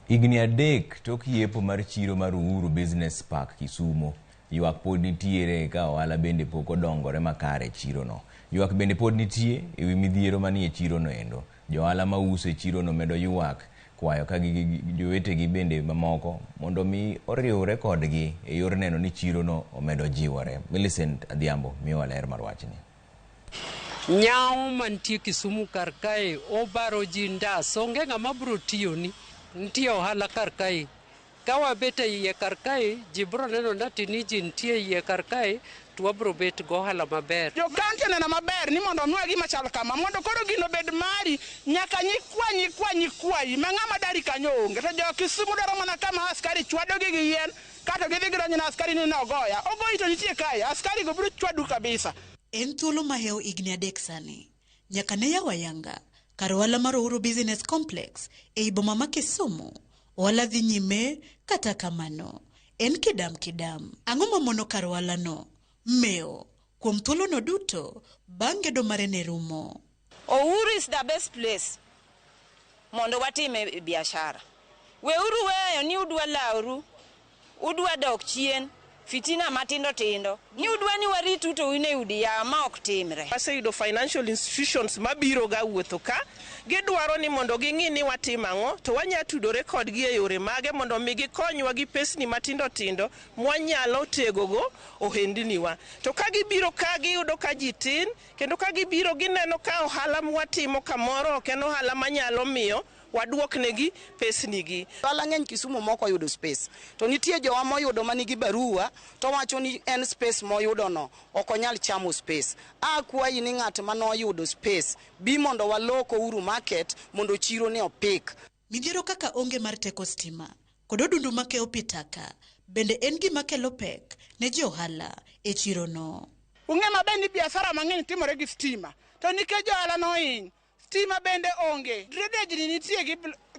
Igni adek tok yepo mar chiro mar Uhuru Business Park Kisumo. Ywak pod nitiere ka ohala bende pok odongore makare chiro no. Ywak bende pod nitie ewi midhiero manie chiro no endo. Jo-ohala ma uso e chiro no medo ywak kwayo ka jowetegi bende mamoko mondo mi oriwre kodgi e yor neno ni chiro no omedo jiwore. Millicent Adhiambo miyo ler mar wachni. Nyao mantie Kisumu kar kae obaro ji ndas, onge ng'ama biro tiyoni. Nitie ohala kar kae. Ka wabet e iye kar kae, ji biro neno ni ji nitie iye kar kae, to wabiro bet gohala maber. Jo kaunti neno maber ni mondo nuo gima chal kama, mondo koro gino bed mari, nyaka nyikwayi, ma ng'ama dari kanyo onge. To jo Kisumu dwaro mana kama askari chwado gi yien, kato gidhi gironyo na askari ni nogoya. Ogoyi to nitie kae, askari go biro chwadu kabisa. En thuolo maheo igni adek sani. Nyaka ne yawa yanga, kar ohala mar Uhuru Business Complex, e boma ma Kisumu, ohala dhi nyime kata kamano. En kidam. Ang'o mamono kar ohala no? Meo, kuom thuolo no duto, bang' gedo mare ne rumo. Uhuru is the best place mondo watime biashara. Weuru weyo ni udwa lauru, udwa dok chien, fitina matindo tindo. Ni udwa ni waritu to wine udi ya ma ok timre. Aseyudo financial institutions mabiro ga wuotho ka, gidwaro ni mondo ging'i ni watimo ang'o, to wanya tudore kodgi e yore mage mondo mi gikonywa gi pesni matindo tindo mwanyalo tegogo ohendniwa. To ka gibiro ka giyudo ka ji tin, kendo ka gibiro gineno ka ohala mwatimo kamoro ok en ohala manyalo miyo waduoknegi pesnigi. Ohala ng'eny Kisumu moko yudo space. To nitie jowa moyudo manigi barua to wacho ni en space moyudo no ok onyal chamo space. Akwayi ni ng'at manoyudo space bi mondo waloko Uhuru Market mondo chiro ne opik. Midhiero kaka onge mar teko stima kod odundu makeo pitaka bende en gima kelo pek ne jo-ohala e chiro no. Ung'e maber ni biashara mang'eny timore gi stima. To nikech jo-ohala no hiny, stima bende onge. Drainage ni nitie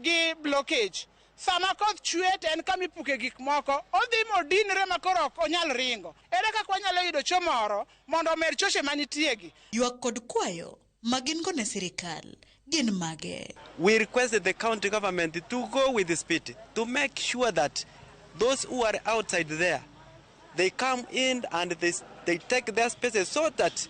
gi blockage. Sama koth chwe to en kama ipuke gik moko, odhi modinre makoro ok onyal ringo. Ere kaka wanyalo yudo cho moro mondo omed choche manitiegi? Ywak kod kwayo magin go ne sirikal gin mage. We requested the county government to go with the speed to make sure that those who are outside there, they come in and they take their spaces so that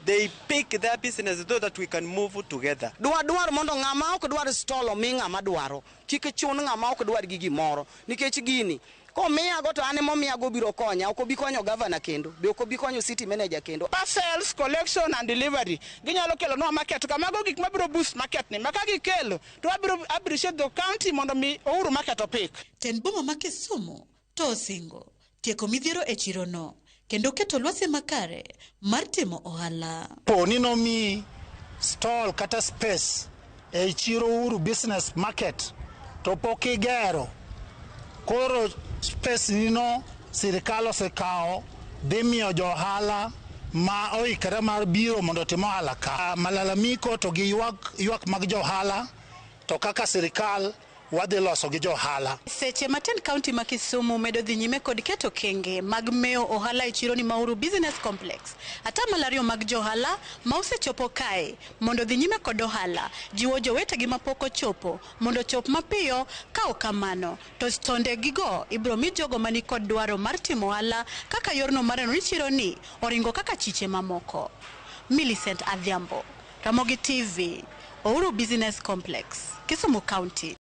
they pick their business so that we can move together. Dwar mondo ng'ama ok dwar stolo mi ng'ama dwaro. Kik chun ng'ama ok dwar gi gimoro. Nikech gini, komiya go to ane momiya go biro konya, ok obi konyo governor kendo, be ok obi konyo city manager kendo. Parcels, collection and delivery. Ginyalo kelo no market kamago gik mabiro boost market ni. Maka gikelo, to abiro appreciate the county mondo mi Uhuru Market opik. Ten boma ma Kisumu to osingo tieko midhiero e chiro no. Kendo keto lwasi makare mar timo ohala. Poni no mi stall kata space e chiro Uhuru Business Market to poki gero. Koro space nino sirikal osekao dhi miyo jo-ohala ma oikore mar biro mondo timo ohala ka. Malalamiko to gi ywak mag jo-ohala to kaka sirikal wadhi loso gi jo-ohala. Seche maten kaunti ma Kisumu medo dhi nyime kod keto kenge mag meo ohala e chiro ni Uhuru Business Complex. Ata malario mag jo-ohala ma osechopo kae mondo dhi nyime kod ohala, jiwo jowetegi mapok ochopo mondo chop mapiyo ka ok kamano. To stondegigo ibiro mi jogo mani kod dwaro mar timo ohala kaka yorno mar neno ni chiro ni oringo kaka chiche mamoko. Millicent Adhiambo, Ramogi TV, Uhuru Business Complex, Kisumu County.